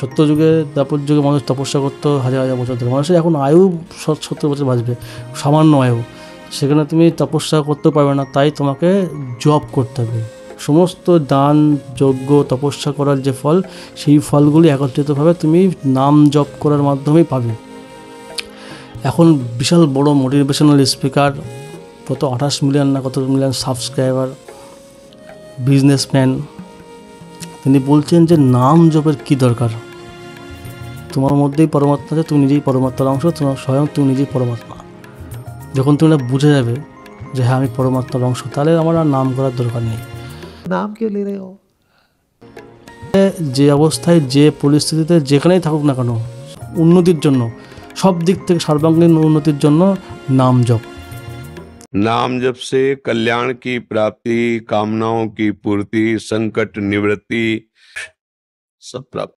সত্য যুগে দাপর যুগে মানুষ তপস্যা করতো হাজার হাজার বছর ধরে, মানুষের এখন আয়ু 70 বছর বাঁচবে, সামান্য আয়ু। সেখানে তুমি তপস্যা করতে পারবে না, তাই তোমাকে জব করতে হবে। সমস্ত দান যজ্ঞ তপস্যা করার যে ফল, সেই ফলগুলি একত্রিতভাবে তুমি নাম জপ করার মাধ্যমেই পাবে। এখন বিশাল বড় মোটিভেশনাল স্পিকার, কত 28 মিলিয়ন না কত মিলিয়ন সাবস্ক্রাইবার, বিজনেসম্যান, তিনি বলছেন যে নাম জপের কী দরকার, তোমার মধ্যেই পরমাত্মা আছে, তুমি নিজেই পরমাত্মার অংশ, তোমার স্বয়ং তুমি নিজেই পরমাত্মা। যখন তুমি এটা বুঝে যাবে যে হ্যাঁ আমি পরমাত্মার অংশ, তাহলে আমার আর নাম করার দরকার নেই। नाम क्यों ले रहे हो? যে অবস্থায় যে পরিস্থিতিতে যেখানেই থাকুক না কেন, উন্নতির জন্য, সব দিক থেকে সর্বাঙ্গীন উন্নতির জন্য নাম জপ। नाम जप से कल्याण की प्राप्ति, कामनाओं की पूर्ति, संकट निवृत्ति सब प्राप्त।